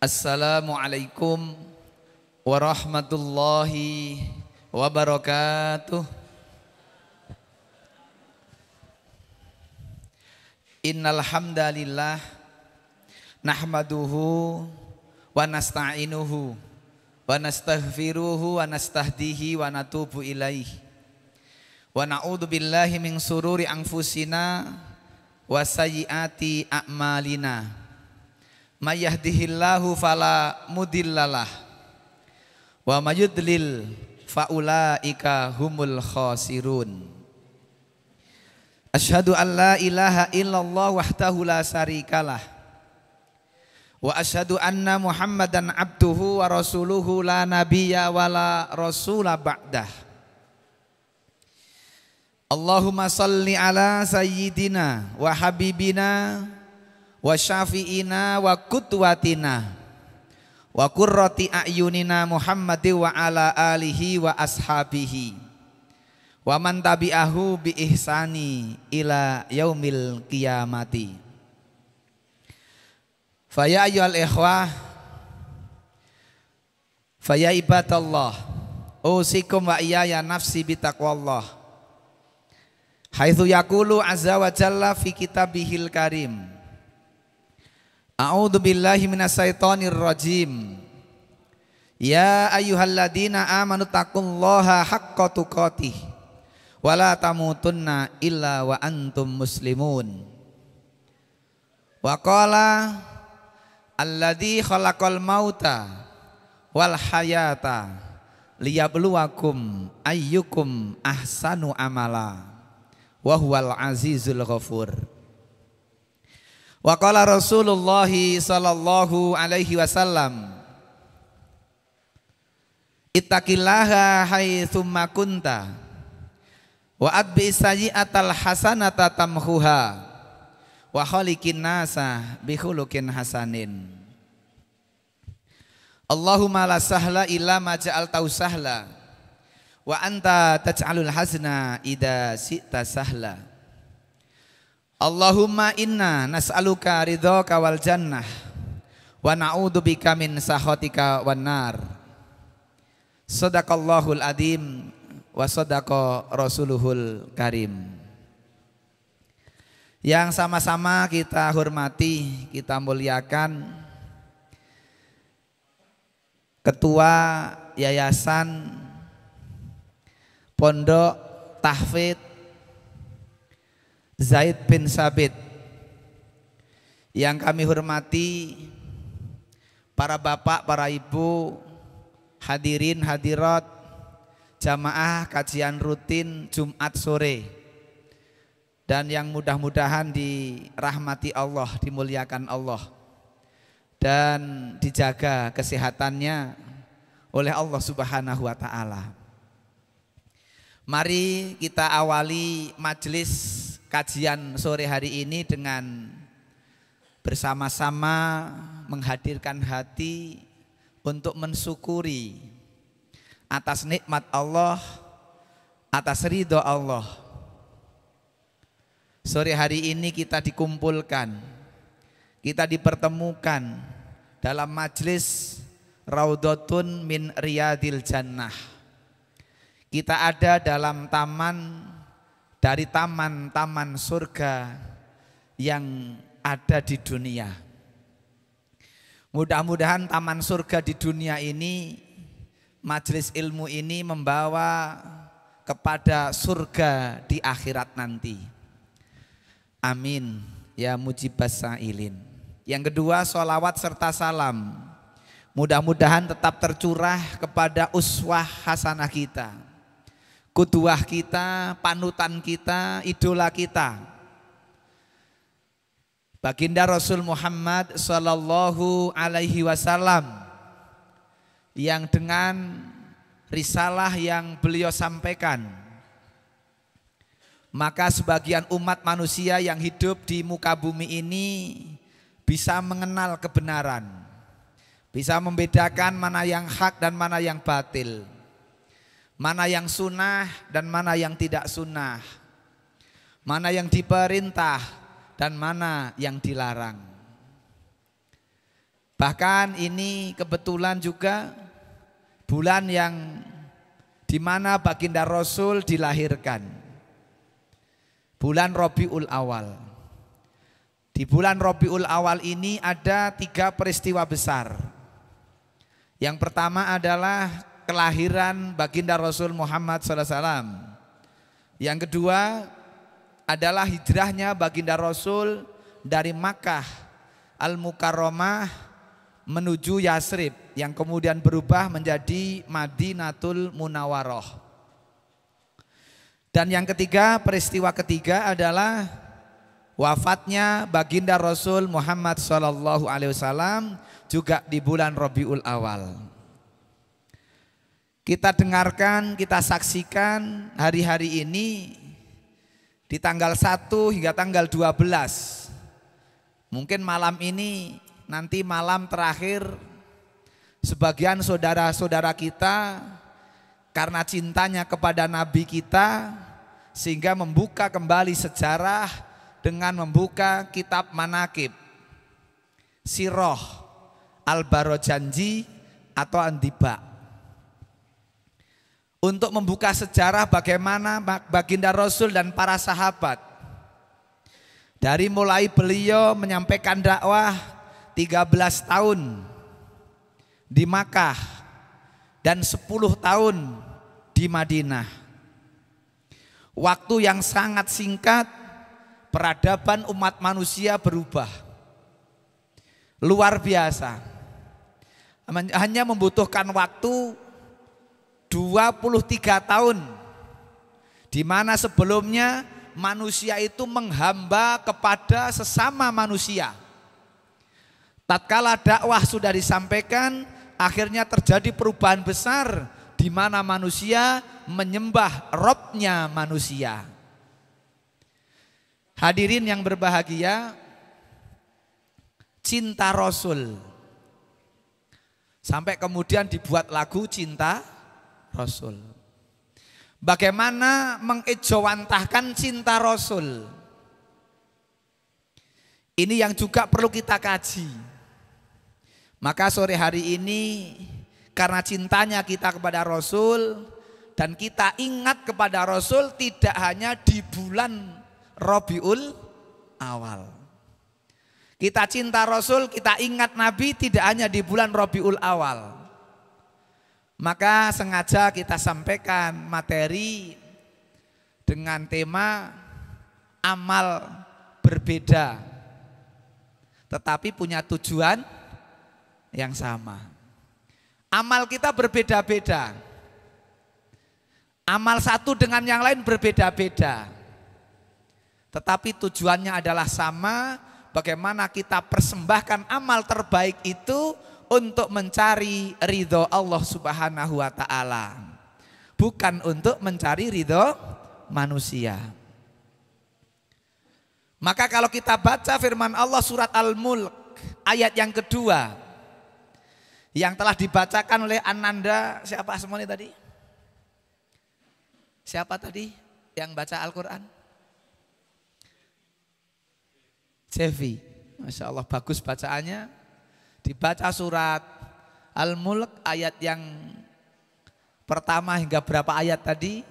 Assalamualaikum warahmatullahi wabarakatuh. Innal hamdalillah nahmaduhu wa nasta'inuhu wa nastaghfiruhu wa nastahdihi wa natubu ilaihi wa na'udzu billahi min sururi anfusina wa sayyiati a'malina. May yahdihillahu fala mudhillalah wa may yudlil fa ulaika humul khasirun. Asyhadu an la ilaha illallah wahdahu la syarikalah wa asyhadu anna Muhammadan abduhu wa rasuluhu la nabiyya wa la rasula ba'dah. Allahumma salli ala sayyidina wa habibina wa syafi'ina wa qudwatina wa qurrati a'yunina Muhammadin wa ala alihi wa ashabihi wa man tabi'ahu bi ihsani ila yaumil qiyamati. Fa ya ayyuhal ikhwah fa ya ibadallah usikum wa iyaya nafsi bi taqwallah haitsu yaqulu azza wa jalla fi kitabihil karim. A'udzu billahi minasyaitonir rajim. Ya ayyuhalladzina amanu taqullaha haqqa tuqatih wa la tamutunna illa wa antum muslimun. Wa qala alladzi khalaqal mauta wal hayata liyabluwakum ayyukum ahsanu amala wa huwal azizul ghafur. Wa qala Rasulullah sallallahu alaihi wasallam ittaqillaha haitsumma kunta wa atbi sayyi'atal hasanata tamhuha wa khaliqin nasa bi khuluqin hasanin. Allahumma la sahla illa ma ja'altahu sahla wa anta taj'alul hazna idza syi'ta sahla. Allahumma inna nas'aluka ridhaka wal jannah wa na'udzubika min sakhatika wan nar. Shadaqallahul adzim wa shadaqa rasuluhul karim. Yang sama-sama kita hormati, kita muliakan Ketua Yayasan Pondok Tahfidz Zaid bin Sabit, yang kami hormati para bapak, para ibu, hadirin hadirat jamaah kajian rutin Jumat sore, dan yang mudah-mudahan dirahmati Allah, dimuliakan Allah dan dijaga kesehatannya oleh Allah Subhanahu wa taala. Mari kita awali majelis kajian sore hari ini dengan bersama-sama menghadirkan hati untuk mensyukuri atas nikmat Allah, atas ridho Allah. Sore hari ini kita dikumpulkan, kita dipertemukan dalam majelis Raudhatun min Riyadil Jannah. Kita ada dalam taman dari taman-taman surga yang ada di dunia. Mudah-mudahan taman surga di dunia ini, majelis ilmu ini membawa kepada surga di akhirat nanti. Amin ya mujibas sa'ilin. Yang kedua, sholawat serta salam mudah-mudahan tetap tercurah kepada uswah hasanah kita, kuduah kita, panutan kita, idola kita, baginda Rasul Muhammad sallallahu alaihi wasallam, yang dengan risalah yang beliau sampaikan, maka sebagian umat manusia yang hidup di muka bumi ini bisa mengenal kebenaran, bisa membedakan mana yang hak dan mana yang batil, mana yang sunnah dan mana yang tidak sunnah, mana yang diperintah dan mana yang dilarang. Bahkan ini kebetulan juga bulan yang di mana baginda Rasul dilahirkan. Bulan Rabiul Awal. Di bulan Rabiul Awal ini ada 3 peristiwa besar. Yang pertama adalah kelahiran baginda Rasul Muhammad SAW. Yang kedua adalah hijrahnya baginda Rasul dari Makkah Al-Mukarramah menuju Yasrib yang kemudian berubah menjadi Madinatul Munawwaroh. Dan yang ketiga, peristiwa ketiga adalah wafatnya baginda Rasul Muhammad SAW juga di bulan Rabiul Awal. Kita dengarkan, kita saksikan hari-hari ini di tanggal 1 hingga tanggal 12. Mungkin malam ini, nanti malam terakhir, sebagian saudara-saudara kita karena cintanya kepada Nabi kita sehingga membuka kembali sejarah dengan membuka kitab Manaqib, Sirah Al-Barojanji atau Andiba, untuk membuka sejarah bagaimana baginda Rasul dan para sahabat dari mulai beliau menyampaikan dakwah 13 tahun di Makkah dan 10 tahun di Madinah. Waktu yang sangat singkat, peradaban umat manusia berubah. Luar biasa. Hanya membutuhkan waktu 23 tahun, di mana sebelumnya manusia itu menghamba kepada sesama manusia. Tatkala dakwah sudah disampaikan, akhirnya terjadi perubahan besar di mana manusia menyembah Robnya manusia. Hadirin yang berbahagia, cinta Rasul. Sampai kemudian dibuat lagu Cinta Rasul. Bagaimana mengejawantahkan cinta Rasul? Ini yang juga perlu kita kaji. Maka sore hari ini karena cintanya kita kepada Rasul dan kita ingat kepada Rasul tidak hanya di bulan Rabiul Awal. Kita cinta Rasul, kita ingat Nabi tidak hanya di bulan Rabiul Awal. Maka sengaja kita sampaikan materi dengan tema amal berbeda tetapi punya tujuan yang sama. Amal kita berbeda-beda. Amal satu dengan yang lain berbeda-beda. Tetapi tujuannya adalah sama, bagaimana kita persembahkan amal terbaik itu untuk mencari ridho Allah Subhanahu wa ta'ala. Bukan untuk mencari ridho manusia. Maka kalau kita baca firman Allah surat Al-Mulk ayat yang kedua, yang telah dibacakan oleh Ananda, siapa semuanya tadi? Siapa tadi yang baca Al-Quran? Cevi, Masya Allah bagus bacaannya. Dibaca surat Al-Mulk ayat yang pertama hingga berapa ayat tadi.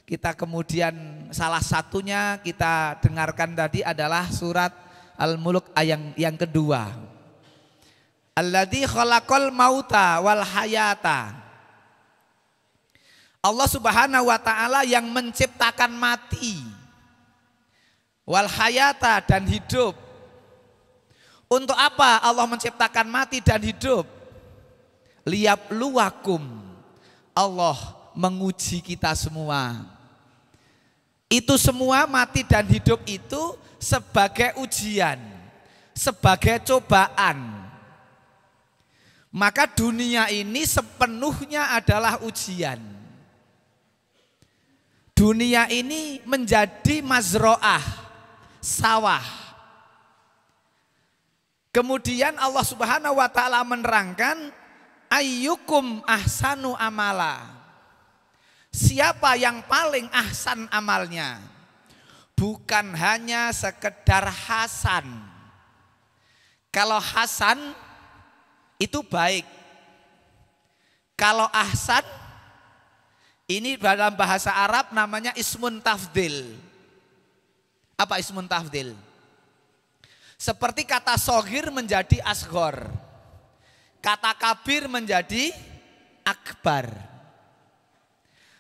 Kita kemudian salah satunya kita dengarkan tadi adalah surat Al-Mulk ayat yang kedua. Alladzi khalaqal mauta wal hayata. Allah Subhanahu wa ta'ala yang menciptakan mati, wal hayata, dan hidup. Untuk apa Allah menciptakan mati dan hidup? Liyabluwakum. Allah menguji kita semua. Itu semua mati dan hidup itu sebagai ujian, sebagai cobaan. Maka dunia ini sepenuhnya adalah ujian. Dunia ini menjadi mazro'ah, sawah. Kemudian Allah Subhanahu wa ta'ala menerangkan ayyukum ahsanu amala. Siapa yang paling ahsan amalnya? Bukan hanya sekedar hasan. Kalau hasan itu baik. Kalau ahsan ini dalam bahasa Arab namanya ismun tafdil. Apa ismun tafdil? Seperti kata soghir menjadi asghor, kata kabir menjadi akbar.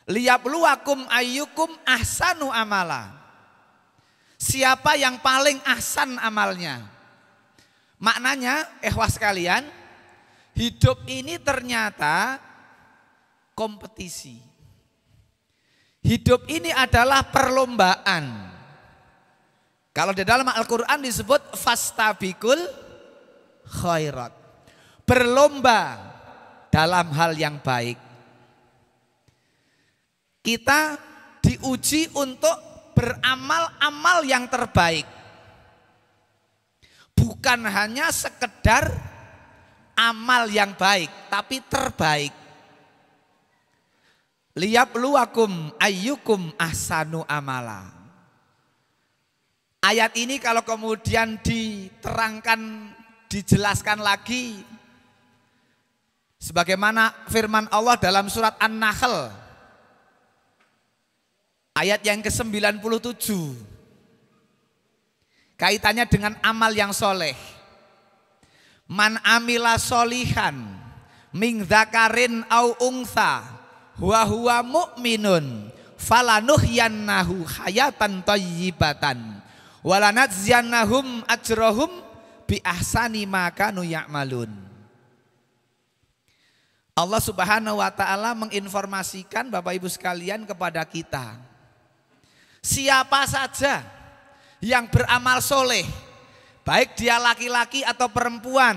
Liyabluwakum ayyukum ahsanu amala. Siapa yang paling ahsan amalnya? Maknanya, ikhwas sekalian, hidup ini ternyata kompetisi. Hidup ini adalah perlombaan. Kalau di dalam Al-Quran disebut fastabikul khairat. Berlomba dalam hal yang baik. Kita diuji untuk beramal-amal yang terbaik. Bukan hanya sekedar amal yang baik, tapi terbaik. Liyabluwakum ayyukum ahsanu amala. Ayat ini kalau kemudian diterangkan, dijelaskan lagi, sebagaimana firman Allah dalam surat An-Nahl ayat yang ke-97, kaitannya dengan amal yang soleh. Man amila solihan min dzakarin au untha wa huwa mu'minun falanuhyannahu hayatan thayyibatan walanadziyannahum ajrahum bi ahsani ma kanu ya'malun. Allah Subhanahu wa taala menginformasikan Bapak Ibu sekalian kepada kita, siapa saja yang beramal soleh, baik dia laki-laki atau perempuan,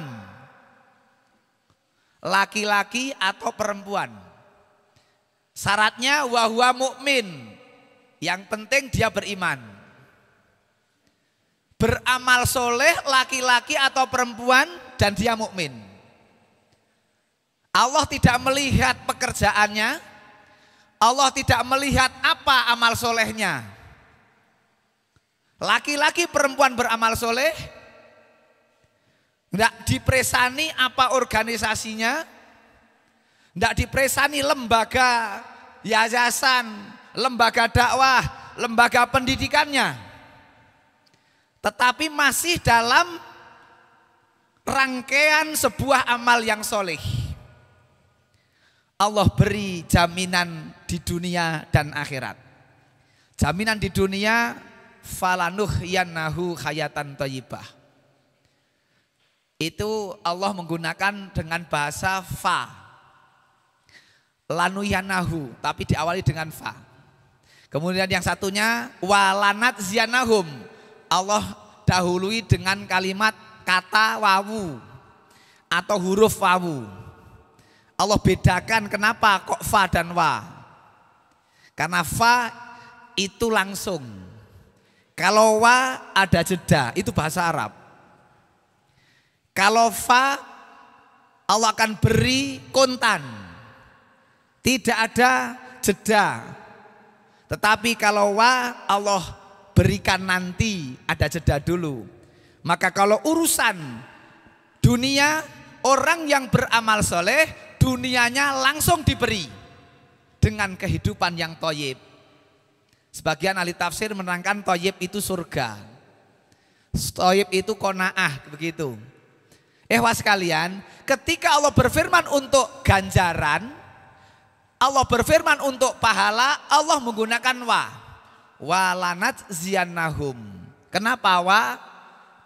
laki-laki atau perempuan, syaratnya wahwa mukmin, yang penting dia beriman. Beramal soleh laki-laki atau perempuan dan dia mukmin. Allah tidak melihat pekerjaannya, Allah tidak melihat apa amal solehnya. Laki-laki perempuan beramal soleh, tidak dipresani apa organisasinya, tidak dipresani lembaga yayasan, lembaga dakwah, lembaga pendidikannya, tetapi masih dalam rangkaian sebuah amal yang soleh. Allah beri jaminan di dunia dan akhirat. Jaminan di dunia, falanuhyannahu hayatan thayyibah. Itu Allah menggunakan dengan bahasa fa. Lanuhyanahu, tapi diawali dengan fa. Kemudian yang satunya walanadziyannahum. Allah dahului dengan kalimat kata wawu atau huruf wawu. Allah bedakan kenapa kok fa dan wa. Karena fa itu langsung. Kalau wa ada jeda, itu bahasa Arab. Kalau fa Allah akan beri kontan, tidak ada jeda. Tetapi kalau wa Allah berikan nanti, ada jeda dulu. Maka kalau urusan dunia, orang yang beramal soleh dunianya langsung diberi dengan kehidupan yang thayyib. Sebagian ahli tafsir menerangkan thayyib itu surga, thayyib itu qanaah, begitu. Sekalian, ketika Allah berfirman untuk ganjaran, Allah berfirman untuk pahala, Allah menggunakan wa. Walanadziyannahum. Kenapa wa?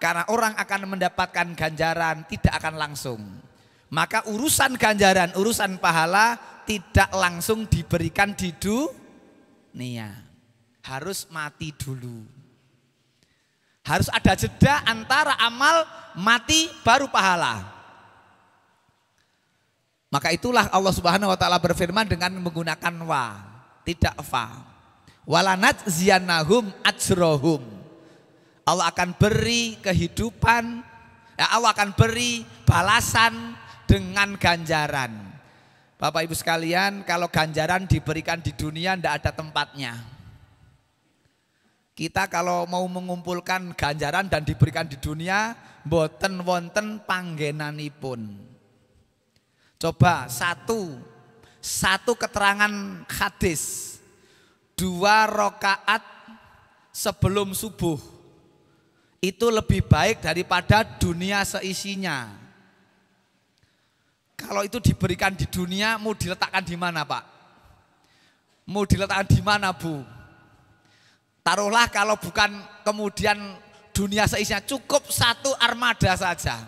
Karena orang akan mendapatkan ganjaran, tidak akan langsung. Maka urusan ganjaran, urusan pahala tidak langsung diberikan di dunia. Harus mati dulu. Harus ada jeda antara amal mati baru pahala. Maka itulah Allah Subhanahu wa taala berfirman dengan menggunakan wa, tidak fa. Walanadziyannahum ajrohum. Allah akan beri kehidupan, Allah akan beri balasan dengan ganjaran. Bapak Ibu sekalian, kalau ganjaran diberikan di dunia tidak ada tempatnya. Kita kalau mau mengumpulkan ganjaran dan diberikan di dunia, boten wonten panggenanipun. Coba satu keterangan hadis, 2 rakaat sebelum subuh itu lebih baik daripada dunia seisinya. Kalau itu diberikan di dunia, mau diletakkan di mana, Pak? Mau diletakkan di mana, Bu? Taruhlah kalau bukan kemudian dunia seisinya, cukup 1 armada saja.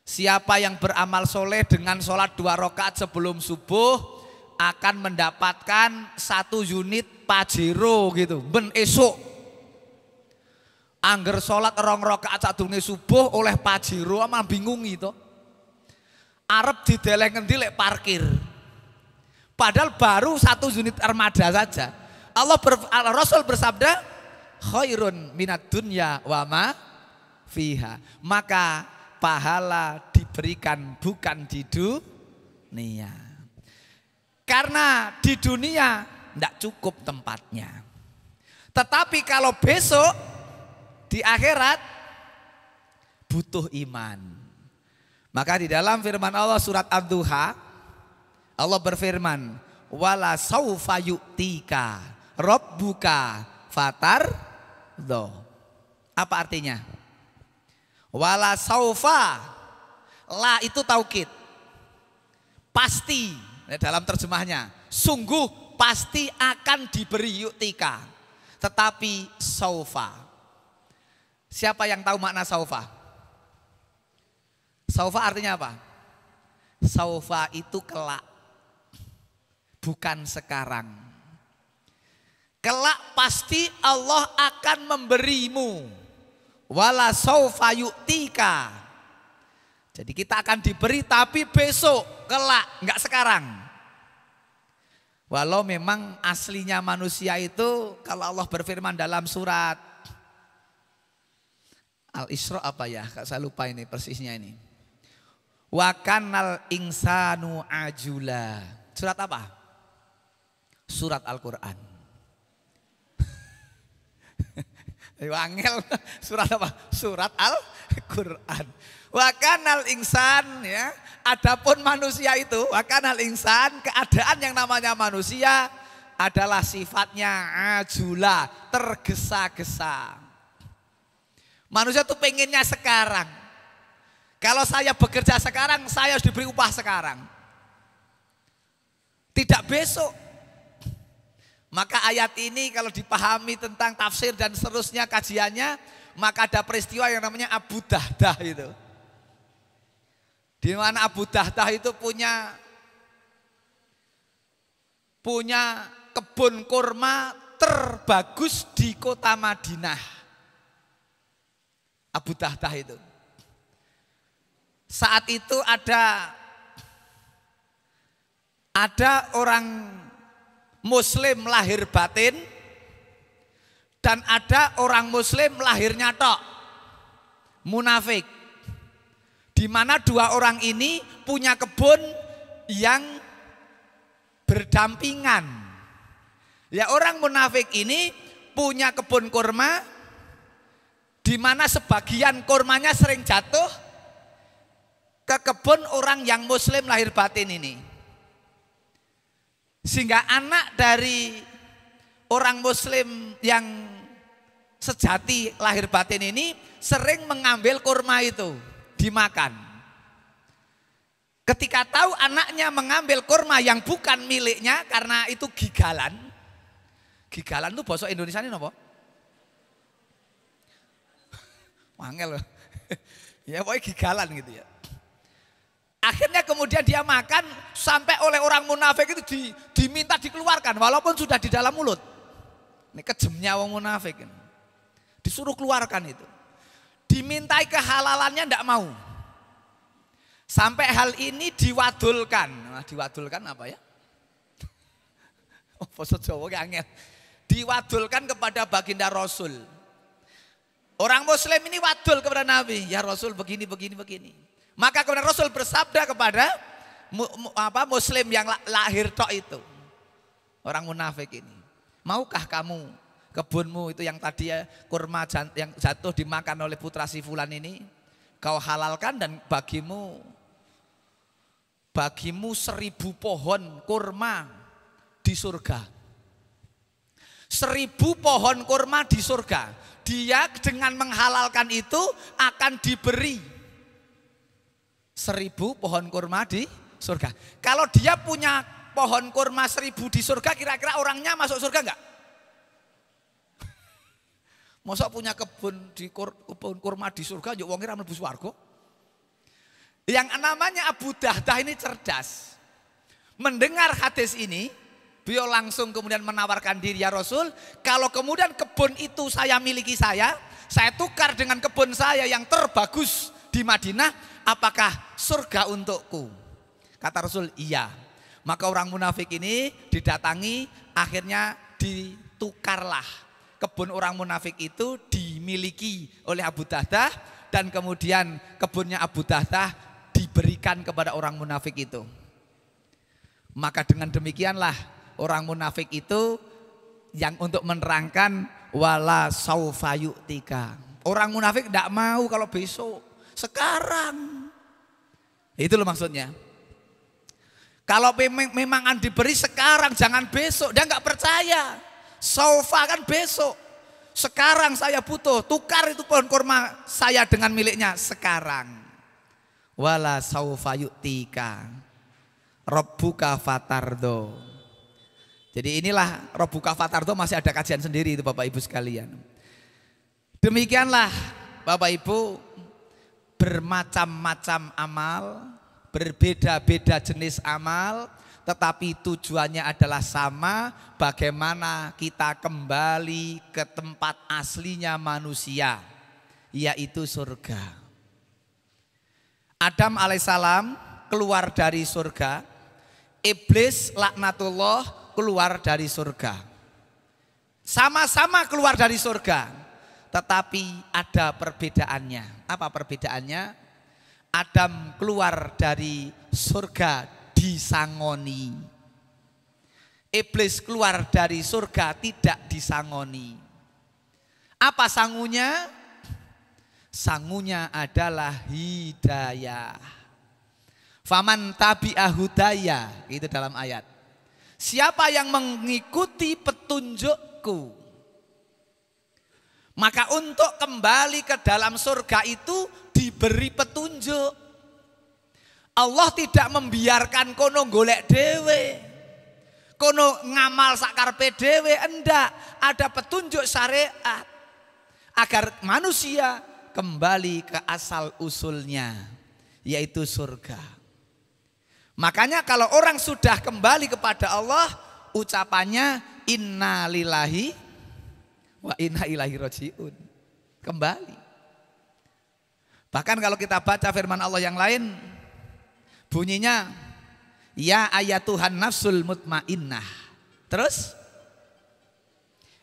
Siapa yang beramal soleh dengan sholat 2 rakaat sebelum subuh akan mendapatkan 1 unit Pajero gitu, ben esok. Angger sholat 2 rakaat sadurunge subuh oleh Pajero amal bingung itu. Arep dideleng ngendi lek parkir. Padahal baru 1 unit armada saja. Rasul bersabda, khairun minad dunya wa ma fiha. Maka pahala diberikan bukan di dunia. Karena di dunia tidak cukup tempatnya. Tetapi kalau besok di akhirat butuh iman. Maka di dalam firman Allah surat Ad-Duha, Allah berfirman, wala saufa yu'tika rabbuka fatardo. Apa artinya? Wala saufa, la itu taukid, pasti, dalam terjemahnya sungguh pasti akan diberi yu'tika. Tetapi saufa, siapa yang tahu makna saufa? Saufa artinya apa? Saufa itu kelak, bukan sekarang. Kelak pasti Allah akan memberimu. Wala saufa yu'tika. Jadi kita akan diberi tapi besok, kelak, enggak sekarang. Walau memang aslinya manusia itu kalau Allah berfirman dalam surat Al-Isra apa ya? Saya lupa ini persisnya ini. Wa kanal insanu ajula. Surat apa? Surat Al-Qur'an. Wangel, surat apa? Surat Al-Qur'an. Wa kanal insan, ya. Adapun manusia itu, wa kanal insan, keadaan yang namanya manusia adalah sifatnya ajula, tergesa-gesa. Manusia tuh pengennya sekarang. Kalau saya bekerja sekarang, saya harus diberi upah sekarang. Tidak besok. Maka ayat ini kalau dipahami tentang tafsir dan seterusnya kajiannya, maka ada peristiwa yang namanya Abu Dahdah itu. Di mana Abu Dahdah itu punya kebun kurma terbagus di kota Madinah. Abu Dahdah itu. Saat itu ada orang Muslim lahir batin dan ada orang Muslim lahirnya tok, munafik. Di mana 2 orang ini punya kebun yang berdampingan. Ya, orang munafik ini punya kebun kurma di mana sebagian kurmanya sering jatuh ke kebun orang yang Muslim lahir batin ini. Sehingga anak dari orang Muslim yang sejati lahir batin ini sering mengambil kurma itu dimakan. Ketika tahu anaknya mengambil kurma yang bukan miliknya karena itu gigalan. Gigalan itu bahasa Indonesia ini apa? Wangel loh. Ya pokoknya gigalan gitu ya. Akhirnya kemudian dia makan sampai oleh orang munafik itu diminta dikeluarkan walaupun sudah di dalam mulut. Ini kejemnya orang munafik ini. Disuruh keluarkan itu. Dimintai kehalalannya tidak mau. Sampai hal ini diwadulkan. Nah, diwadulkan apa ya? Oh, bahasa Jawa angel. Diwadulkan kepada baginda Rasul. Orang Muslim ini wadul kepada Nabi. Ya Rasul begini. Maka kemudian Rasul bersabda kepada Muslim yang lahir tok itu, orang munafik ini, maukah kamu kebunmu itu yang tadi ya, kurma yang jatuh dimakan oleh putra si fulan ini, kau halalkan dan bagimu bagimu 1000 pohon kurma di surga. 1000 pohon kurma di surga. Dia dengan menghalalkan itu akan diberi 1000 pohon kurma di surga. Kalau dia punya pohon kurma 1000 di surga, kira-kira orangnya masuk surga enggak? Masa punya kebun kurma di surga, yuk wong ora mlebu swarga. Yang namanya Abu Dahdah ini cerdas. Mendengar hadis ini, beliau langsung kemudian menawarkan diri, ya Rasul, kalau kemudian kebun itu saya miliki, saya tukar dengan kebun saya yang terbagus di Madinah, apakah surga untukku? Kata Rasul, iya. Maka orang munafik ini didatangi, akhirnya ditukarlah. Kebun orang munafik itu dimiliki oleh Abu Dahdah, dan kemudian kebunnya Abu Dahdah diberikan kepada orang munafik itu. Maka dengan demikianlah orang munafik itu yang untuk menerangkan wala saufa yu'tika. Orang munafik tidak mau kalau besok, sekarang. Itu loh maksudnya. Kalau memang diberi sekarang, jangan besok. Dia nggak percaya. Saufa kan besok. Sekarang saya butuh, tukar itu pohon kurma saya dengan miliknya sekarang. Wala saufa yu'tika rabbuka fatardo. Jadi inilah rabbuka fatardo, masih ada kajian sendiri itu Bapak Ibu sekalian. Demikianlah Bapak Ibu, bermacam-macam amal, berbeda-beda jenis amal, tetapi tujuannya adalah sama, bagaimana kita kembali ke tempat aslinya manusia, yaitu surga. Adam alaihissalam keluar dari surga, iblis laknatullah keluar dari surga. Sama-sama keluar dari surga, tetapi ada perbedaannya. Apa perbedaannya? Adam keluar dari surga disangoni. Iblis keluar dari surga tidak disangoni. Apa sangunya? Sangunya adalah hidayah. Faman tabi'a hudaya, itu dalam ayat. Siapa yang mengikuti petunjukku, maka untuk kembali ke dalam surga itu diberi petunjuk. Allah tidak membiarkan kono golek dewe, kono ngamal sakarpe dewe, enggak. Ada petunjuk syariat agar manusia kembali ke asal usulnya, yaitu surga. Makanya kalau orang sudah kembali kepada Allah, ucapannya inna lillahi wa inna ilaihi rajiun. Kembali. Bahkan kalau kita baca firman Allah yang lain, bunyinya ya ayatuhan nafsul mutmainnah. Terus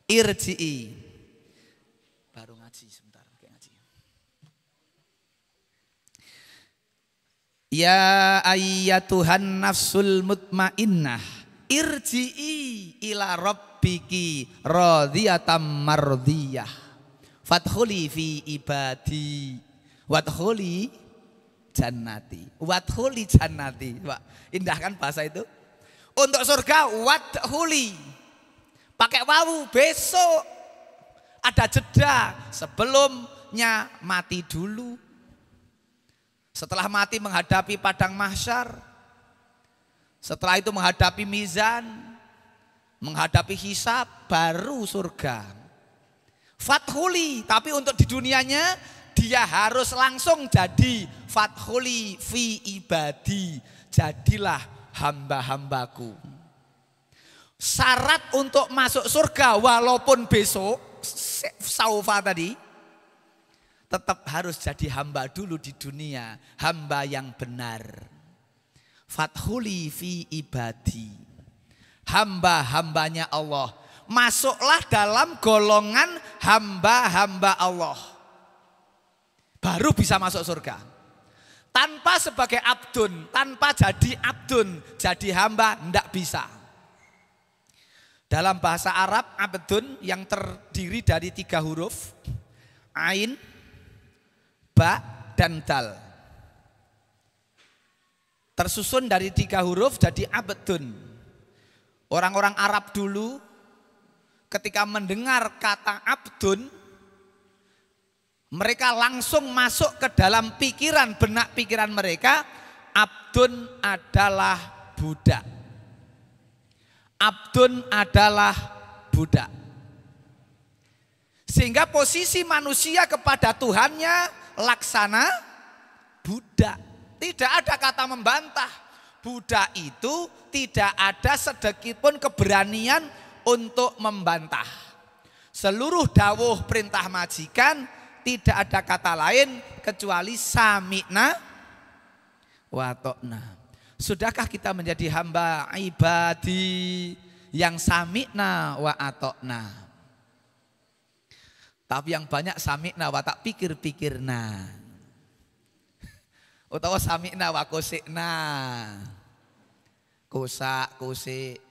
irji'i. Baru ngaji sebentar, ngaji. Ya ayyatuhan nafsul mutmainnah irji'i ila rabbiki radhiyatam mardiyah fadkhuli fi ibadi wadkhuli jannati. Wadkhuli jannati. Wah, indah kan bahasa itu? Untuk surga wadkhuli pakai wawu, besok ada jeda, sebelumnya mati dulu. Setelah mati menghadapi padang mahsyar, setelah itu menghadapi mizan, menghadapi hisab, baru surga. Fathuli, tapi untuk di dunianya dia harus langsung jadi fathuli fi ibadi, jadilah hamba-hambaku. Syarat untuk masuk surga walaupun besok saufa tadi, tetap harus jadi hamba dulu di dunia, hamba yang benar. Fathuli fi ibadi, hamba-hambanya Allah. Masuklah dalam golongan hamba-hamba Allah, baru bisa masuk surga. Tanpa sebagai abdun, tanpa jadi abdun, jadi hamba, tidak bisa. Dalam bahasa Arab, abdun yang terdiri dari 3 huruf, ain, ba, dan dal. tersusun dari 3 huruf jadi abdun. Orang-orang Arab dulu ketika mendengar kata abdun, mereka langsung masuk ke dalam pikiran, benak pikiran mereka, abdun adalah budak. Abdun adalah budak. Sehingga posisi manusia kepada Tuhannya laksana budak. Tidak ada kata membantah. Budak itu tidak ada sedikit pun keberanian untuk membantah. Seluruh dawuh perintah majikan tidak ada kata lain kecuali sami'na wa ta'na. Sudahkah kita menjadi hamba ibadi yang sami'na wa ata'na? Tapi yang banyak sami'na wa tak pikir-pikirna. Utawa sami'na wa kusikna. Kusak, kusik.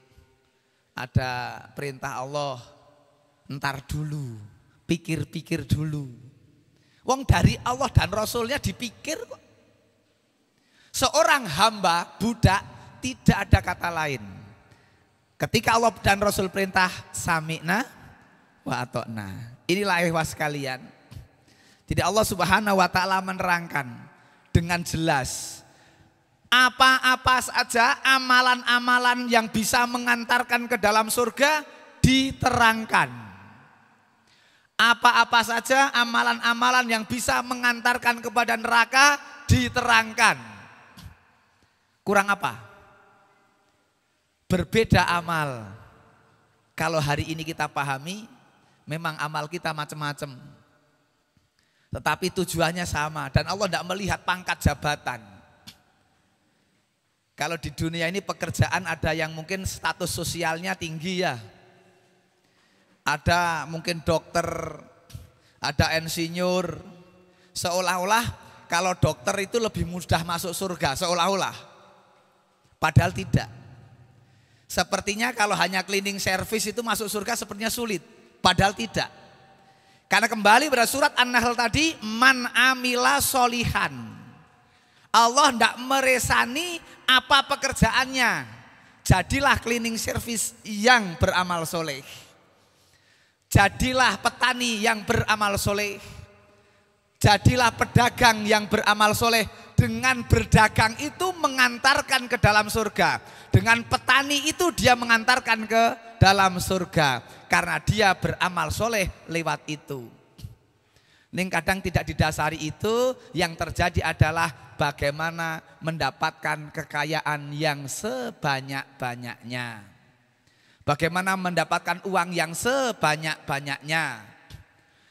Ada perintah Allah, ntar dulu, pikir-pikir dulu. Wong dari Allah dan Rasulnya dipikir kok. Seorang hamba, budak, tidak ada kata lain. Ketika Allah dan Rasul perintah sami'na wa ata'na. Inilah ikhwas sekalian. Tidak Allah Subhanahu wa taala menerangkan dengan jelas apa-apa saja amalan-amalan yang bisa mengantarkan ke dalam surga diterangkan. Apa-apa saja amalan-amalan yang bisa mengantarkan kepada neraka diterangkan. Kurang apa? Berbeda amal. Kalau hari ini kita pahami, memang amal kita macam-macam. Tetapi tujuannya sama dan Allah tidak melihat pangkat jabatan. Kalau di dunia ini pekerjaan ada yang mungkin status sosialnya tinggi ya. Ada mungkin dokter, ada insinyur. Seolah-olah kalau dokter itu lebih mudah masuk surga, seolah-olah. Padahal tidak. Sepertinya kalau hanya cleaning service itu masuk surga sepertinya sulit. Padahal tidak. Karena kembali pada surat An-Nahl tadi, man amila solihan. Allah tidak meresani apa pekerjaannya. Jadilah cleaning service yang beramal soleh. Jadilah petani yang beramal soleh. Jadilah pedagang yang beramal soleh. Dengan berdagang itu mengantarkan ke dalam surga. Dengan petani itu dia mengantarkan ke dalam surga. Karena dia beramal soleh lewat itu. Ini kadang tidak didasari itu, yang terjadi adalah bagaimana mendapatkan kekayaan yang sebanyak-banyaknya. Bagaimana mendapatkan uang yang sebanyak-banyaknya.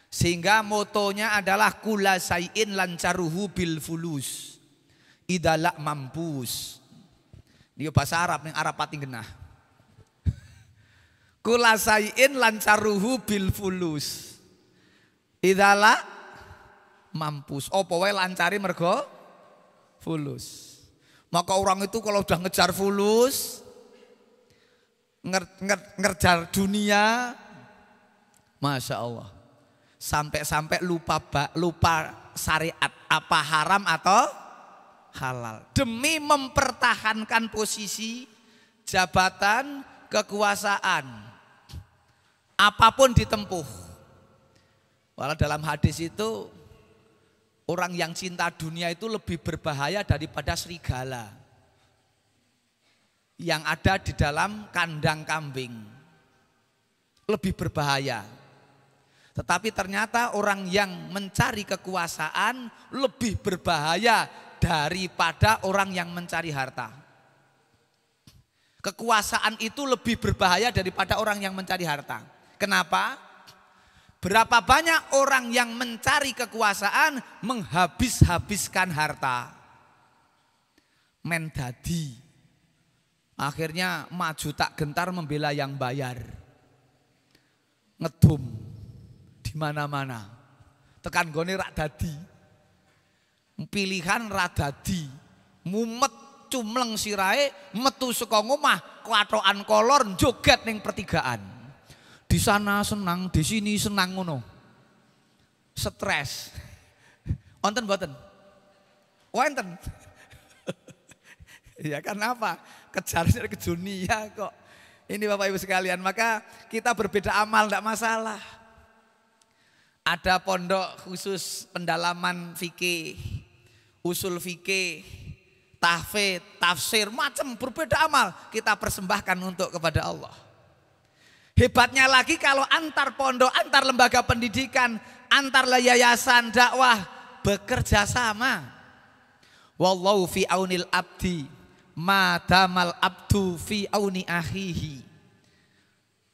Sehingga motonya adalah kula sayin lancaruhu bil fulus. Idalak mampus. Ini bahasa Arab, yang Arab pati genah. Kula sayin lancaruhu bil fulus. Idalak mampus. Apa wae lancari mergo fulus. Maka orang itu kalau udah ngejar fulus, ngejar dunia, Masya Allah, sampai-sampai lupa syariat, apa haram atau halal, demi mempertahankan posisi, jabatan, kekuasaan, apapun ditempuh. Walau dalam hadis itu, orang yang cinta dunia itu lebih berbahaya daripada serigala yang ada di dalam kandang kambing. Lebih berbahaya. Tetapi ternyata orang yang mencari kekuasaan lebih berbahaya daripada orang yang mencari harta. Kekuasaan itu lebih berbahaya daripada orang yang mencari harta. Kenapa? Berapa banyak orang yang mencari kekuasaan menghabis-habiskan harta. Mendadi. Akhirnya maju tak gentar membela yang bayar. Ngedum di mana-mana. Tekan gone rak dadi. Pilihan rak dadi. Mumet cumleng sirahe metu saka omah kwatokan kolor joget ning pertigaan. Di sana senang, di sini senang ngono. Stres. Wonten mboten? Wonten. Ya karena apa? Kejar ke dunia kok. Ini Bapak Ibu sekalian, maka kita berbeda amal enggak masalah. Ada pondok khusus pendalaman fikih, usul fikih, tahfidz, tafsir, macam berbeda amal kita persembahkan untuk kepada Allah. Hebatnya lagi kalau antar pondok, antar lembaga pendidikan, antar yayasan dakwah bekerja sama. Wallahu fi aunil abdi ma damal abdu fi auni akhihi.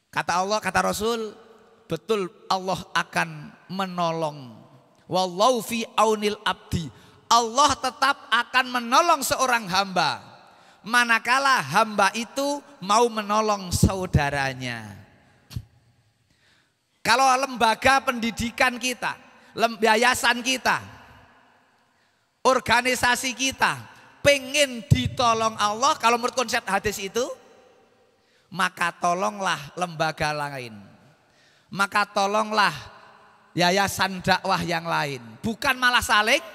Kata Allah, kata Rasul, betul Allah akan menolong. Wallahu fi aunil abdi. Allah tetap akan menolong seorang hamba manakala hamba itu mau menolong saudaranya. Kalau lembaga pendidikan kita, yayasan kita, organisasi kita pengen ditolong Allah, kalau menurut konsep hadis itu, maka tolonglah lembaga lain, maka tolonglah yayasan dakwah yang lain, bukan malah saling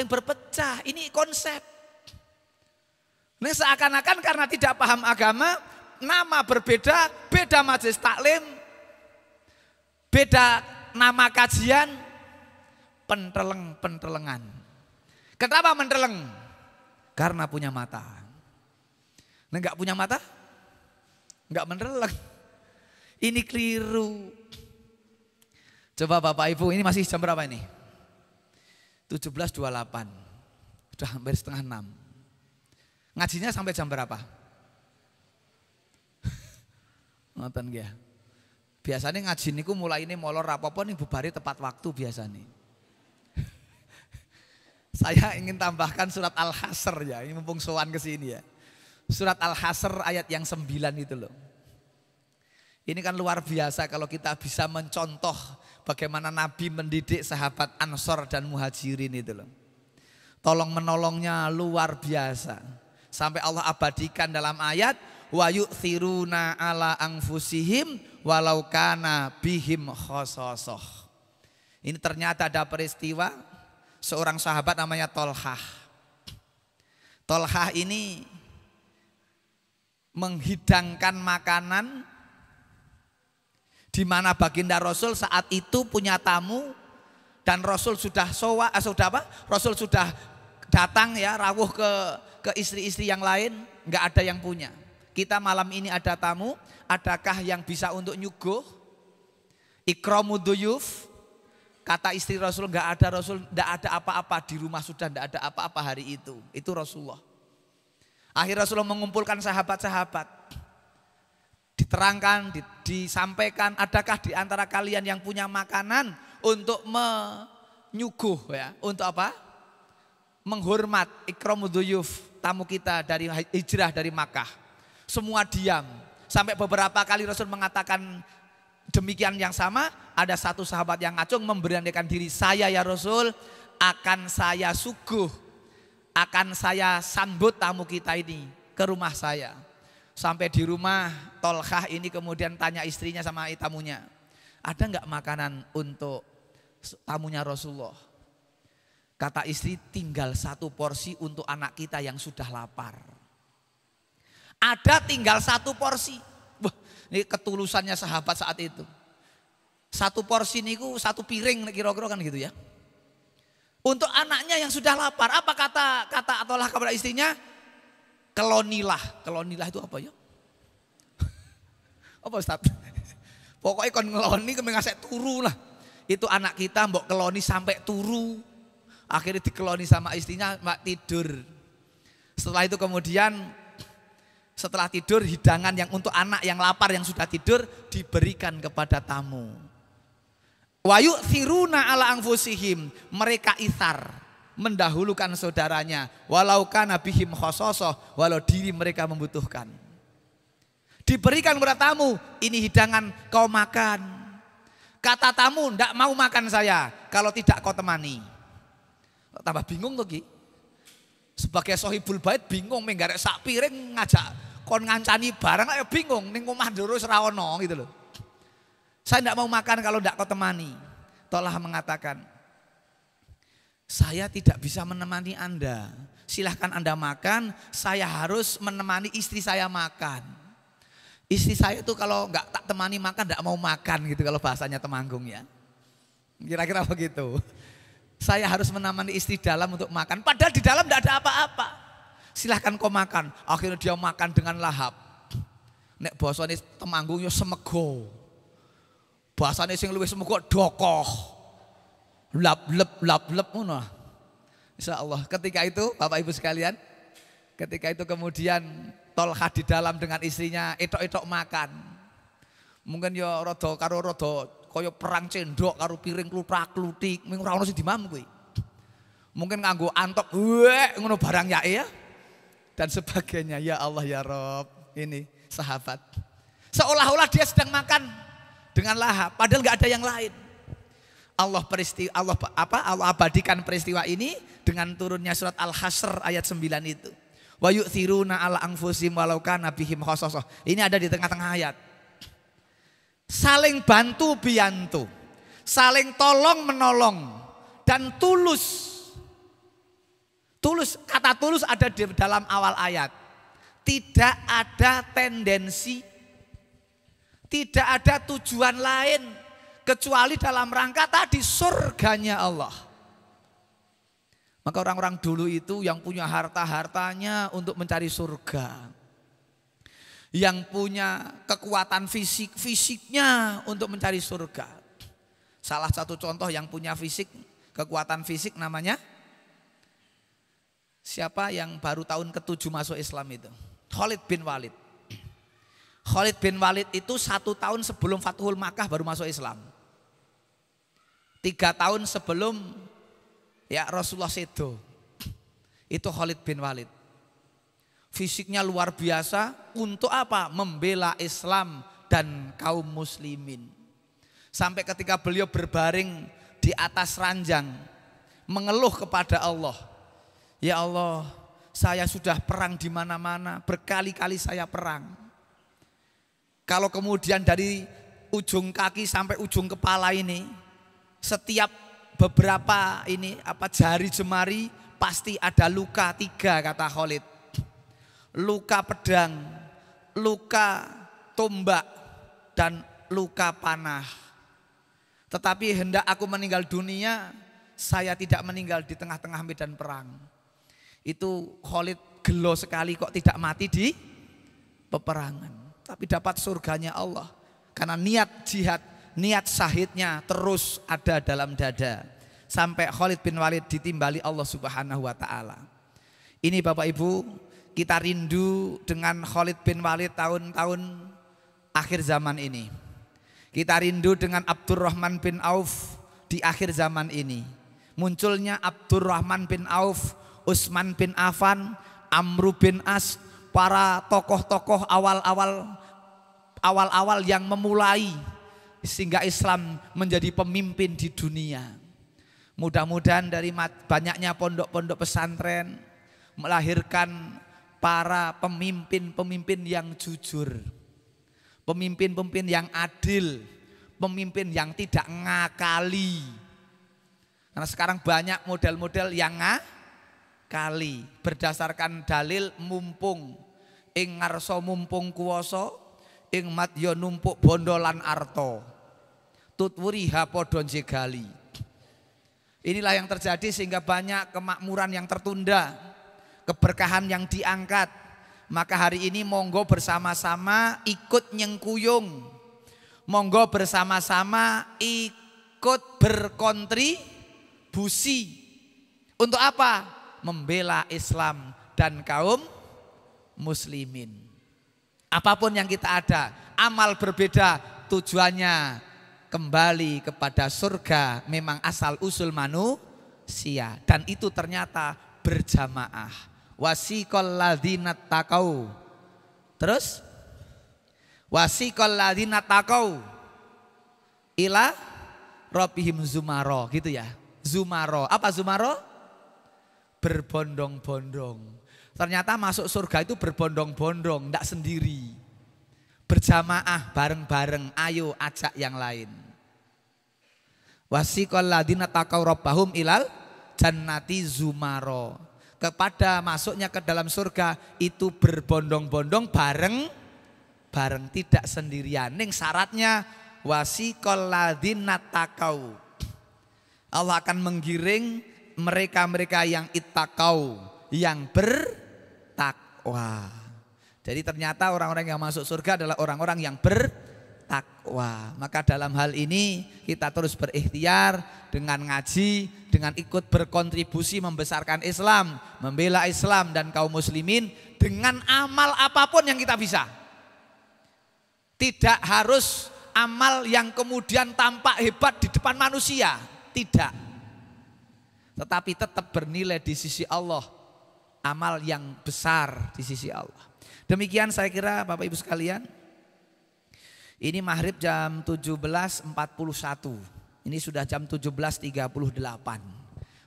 berpecah. Ini konsep. Ini seakan-akan karena tidak paham agama, nama berbeda, beda majelis taklim, beda nama kajian, pentelengan. Kenapa menteleng? Karena punya mata. Nah, enggak punya mata, enggak menteleng. Ini keliru. Coba Bapak Ibu, ini masih jam berapa ini? 17.28. Sudah hampir setengah 6. Ngajinya sampai jam berapa? Nonton ya. Biasanya ngaji niku mulai ini molor apa-apa nih bubari tepat waktu biasanya. Saya ingin tambahkan surat Al-Hasr ya, ini mumpung sowan ke sini ya. Surat Al-Hasr ayat yang 9 itu loh. Ini kan luar biasa kalau kita bisa mencontoh bagaimana Nabi mendidik sahabat Ansor dan Muhajirin itu loh. Tolong menolongnya luar biasa. Sampai Allah abadikan dalam ayat wa yu'thiruna ala anfusihim walau kana bihim khossosoh. Ini ternyata ada peristiwa seorang sahabat namanya Tolhah. Tolhah ini menghidangkan makanan di mana baginda Rasul saat itu punya tamu dan Rasul sudah Rasul sudah datang ya rawuh ke istri-istri yang lain, nggak ada yang punya. Kita malam ini ada tamu, adakah yang bisa untuk nyuguh? Ikramud duyuf. Kata istri Rasul, nggak ada, Rasul, nggak ada apa-apa di rumah, sudah nggak ada apa-apa hari itu. Itu Rasulullah. Akhirnya Rasulullah mengumpulkan sahabat-sahabat. Diterangkan, disampaikan, adakah di antara kalian yang punya makanan untuk menyuguh ya? Untuk apa? Menghormat ikramud duyuf, tamu kita dari hijrah dari Makkah. Semua diam. Sampai beberapa kali Rasul mengatakan demikian yang sama. Ada satu sahabat yang ngacung memberanikan diri, saya ya Rasul akan saya suguh, akan saya sambut tamu kita ini ke rumah saya. Sampai di rumah Tolhah ini kemudian tanya istrinya sama tamunya, ada nggak makanan untuk tamunya Rasulullah? Kata istri, tinggal satu porsi untuk anak kita yang sudah lapar. Ada tinggal satu porsi. Wah, ini ketulusannya sahabat saat itu. Satu porsi niku satu piring kira-kira kan gitu ya. Untuk anaknya yang sudah lapar. Apa kata Tolhah kepada istrinya? Kelonilah. Kelonilah itu apa ya? Apa Ustaz? Pokoknya kon ngeloni kemengasek turu lah. Itu anak kita mbok keloni sampai turu. Akhirnya dikeloni sama istrinya, mak tidur. Setelah itu kemudian setelah tidur hidangan yang untuk anak yang lapar yang sudah tidur diberikan kepada tamu. Wa yu'thiruna ala anfusihim, mereka ithar, mendahulukan saudaranya, walau kana bihim khossosoh, walau diri mereka membutuhkan. Diberikan kepada tamu, ini hidangan kau makan. Kata tamu, ndak mau makan saya kalau tidak kau temani. Tambah bingung tuh Ki. Sebagai sohibul bait bingung menggarek sak piring ngajak kon ngancani barang ayo bingung ning omah ndoro ora ono gitu loh. Saya tidak mau makan kalau tidak kau temani. Tolhah mengatakan, Saya tidak bisa menemani Anda. Silahkan Anda makan, saya harus menemani istri saya makan. Istri saya itu kalau nggak tak temani makan, nggak mau makan gitu kalau bahasanya Temanggung ya. Kira-kira begitu. Saya harus menemani istri dalam untuk makan. Padahal di dalam nggak ada apa-apa. Silahkan kau makan. Akhirnya dia makan dengan lahap. Nek bahasane Temanggung yo semego. Bahasane sing luwih semego dokoh. Lap-lep ngono. Insyaallah ketika itu Bapak Ibu sekalian, ketika itu kemudian Tolha di dalam dengan istrinya etok-etok makan. Mungkin ya rada kaya perang cendok karo piring klutrak-klutik, mung ora ono sing dimam kuwi. Mungkin nganggo antok ngono barang ya dan sebagainya. Ya Allah ya Rob, ini sahabat. Seolah-olah dia sedang makan dengan lahap, padahal nggak ada yang lain. Allah abadikan peristiwa ini dengan turunnya surat Al-Hasyr ayat 9 itu. Wa yu'thiruna ala anfusihim walau kana bihim khassasah. Ini ada di tengah-tengah ayat. Saling bantu biantu, saling tolong menolong dan tulus. Tulus, kata tulus ada di dalam awal ayat. Tidak ada tendensi, tidak ada tujuan lain kecuali dalam rangka tadi surganya Allah. Maka orang-orang dulu itu yang punya harta-hartanya untuk mencari surga. Yang punya kekuatan fisiknya untuk mencari surga. Salah satu contoh yang punya kekuatan fisik namanya siapa yang baru tahun ke-7 masuk Islam itu? Khalid bin Walid. Khalid bin Walid itu 1 tahun sebelum Fathul Makkah baru masuk Islam. 3 tahun sebelum ya Rasulullah sedo. Itu Khalid bin Walid. Fisiknya luar biasa untuk apa? Membela Islam dan kaum muslimin. Sampai ketika beliau berbaring di atas ranjang mengeluh kepada Allah. Ya Allah, saya sudah perang di mana-mana, berkali-kali saya perang. Kalau kemudian dari ujung kaki sampai ujung kepala ini, setiap beberapa jari jemari pasti ada luka 3 kata Khalid. Luka pedang, luka tombak, dan luka panah. Tetapi hendak aku meninggal dunia, saya tidak meninggal di tengah-tengah medan perang. Itu Khalid gelo sekali kok tidak mati di peperangan. Tapi dapat surganya Allah. Karena niat jihad, niat syahidnya terus ada dalam dada. Sampai Khalid bin Walid ditimbali Allah Subhanahu wa ta'ala. Ini Bapak Ibu, kita rindu dengan Khalid bin Walid tahun-tahun akhir zaman ini. Kita rindu dengan Abdurrahman bin Auf di akhir zaman ini. Munculnya Abdurrahman bin Auf, Utsman bin Affan, Amr bin As, para tokoh-tokoh awal-awal yang memulai sehingga Islam menjadi pemimpin di dunia. Mudah-mudahan dari banyaknya pondok-pondok pesantren melahirkan para pemimpin-pemimpin yang jujur, pemimpin-pemimpin yang adil, pemimpin yang tidak ngakali. Karena sekarang banyak model-model yang ngakali berdasarkan dalil mumpung, ing ngarsa mumpung kuwasa, ing madya numpuk bondo lan arta, tutwuriha padha jegali. Inilah yang terjadi sehingga banyak kemakmuran yang tertunda, keberkahan yang diangkat. Maka hari ini monggo bersama-sama ikut nyengkuyung, monggo bersama-sama ikut berkontribusi. Untuk apa? Membela Islam dan kaum muslimin. Apapun yang kita ada, amal berbeda, tujuannya kembali kepada surga. Memang asal usul manusia, dan itu ternyata berjamaah. Wasiqal ladzina taqau. Terus wasiqal ladzina taqau ila rabbihim zumara, gitu ya. Zumara. Apa zumara? Berbondong-bondong. Ternyata masuk surga itu berbondong-bondong, tidak sendiri. Berjamaah, bareng-bareng, ayo ajak yang lain. Wasiqal ladzina taqau rabbahum ilal jannati zumaro. Kepada masuknya ke dalam surga itu berbondong-bondong bareng tidak sendirian. Ning syaratnya wasiqal ladzina taqau. Allah akan menggiring mereka-mereka yang ittaqau, yang bertakwa. Jadi ternyata orang-orang yang masuk surga adalah orang-orang yang bertakwa. Maka dalam hal ini kita terus berikhtiar dengan ngaji, dengan ikut berkontribusi membesarkan Islam, membela Islam dan kaum muslimin dengan amal apapun yang kita bisa. Tidak harus amal yang kemudian tampak hebat di depan manusia, tidak. Tetapi tetap bernilai di sisi Allah, amal yang besar di sisi Allah. Demikian saya kira Bapak Ibu sekalian. Ini maghrib jam 17.41. Ini sudah jam 17.38.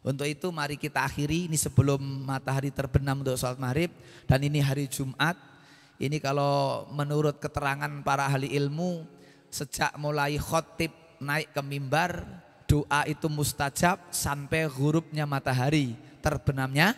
Untuk itu mari kita akhiri ini sebelum matahari terbenam untuk sholat maghrib. Dan ini hari Jumat. Ini kalau menurut keterangan para ahli ilmu, sejak mulai khotib naik ke mimbar, doa itu mustajab sampai ghurubnya matahari, terbenamnya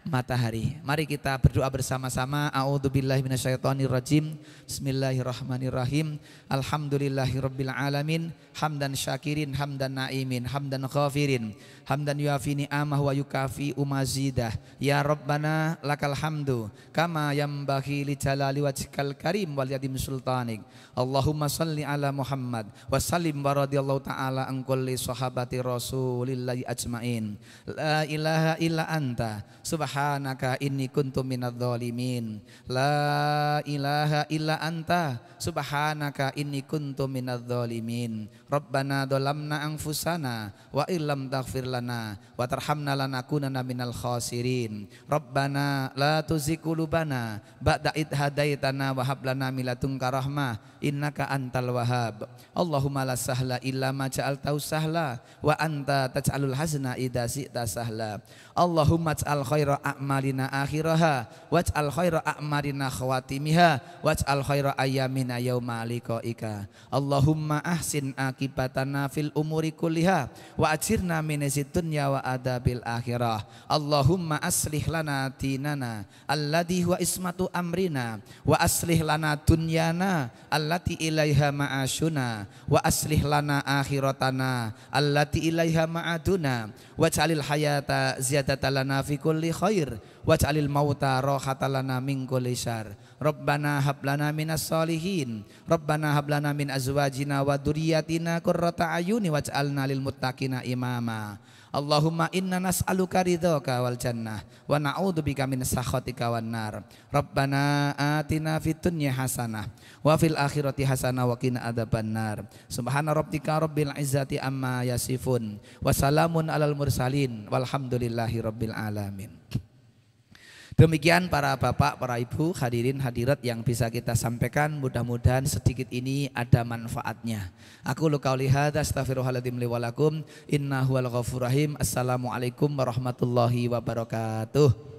matahari. Mari kita berdoa bersama-sama. A'udzubillahi minasyaitonirrajim. Bismillahirrahmanirrahim. Alhamdulillahirabbil alamin. Hamdan syakirin, hamdan naimin, hamdan ghafirin, hamdan yuafi ni'amah wa yukafi umazidah. Ya Rabbana lakal hamdu kama yambaghi li jalali wajhikal karim wal yadim sultanik. Allahumma salli ala Muhammad wa sallim wa radhiyallahu ta'ala an kulli sahabati rasulillahi ajmain. La ilaha illa anta subhanaka inni kuntu minadh dhalimin. La ilaha illa anta subhanaka inni kuntu minadh dhalimin. Rabbana dhalamna anfusana wa illam taghfir lana wa tarhamna lanakunanna minal khasirin. Rabbana la tuzigh qulubana ba'da idh hadaitana wa hab lana min ladunka rahmah innaka antal wahhab. Allahumma la sahla illa ma ja'altahu sahla wa anta taj'alul hazna idza syi'ta sahla. Allahumma ij'al khaira a'malina akhiraha waj'al khaira a'malina khawatimiha waj'al khaira ayyamina yauma liqa'ika. Allahumma ahsin akibatana fil umuri kulliha wa ajirna min dunya wa adabil akhirah. Allahumma aslih lana dinana alladhi huwa ismatu amrina wa aslih lana dunyana allati ilaiha ma'ashuna wa aslih lana akhiratana allati ilaiha ma'aduna waj'alil hayata ziyadatan lana fi kulli khair waj'alil mauta rahatan lana min kulli syarr. Rabbana hab lana minas solihin. Rabbana hab lana min azwajina wa dzurriyyatina qurrata ayuni waj'alna lil muttaqina imama. Allahumma inna nas'aluka ridhaka wal jannah wa na'udzubika min sakhatika wan nar. Rabbana atina fid dunya hasanah wa fil akhirati hasanah wa qina adzabannar. Subhana rabbika rabbil izzati amma yasifun wa salamun alal mursalin walhamdulillahi rabbil alamin. Demikian para bapak, para ibu, hadirin hadirat yang bisa kita sampaikan, mudah-mudahan sedikit ini ada manfaatnya. Aku qauli hadza astaghfirullahaladzim li wa lakum innahu wal ghafurur rahim. Assalamualaikum warahmatullahi wabarakatuh.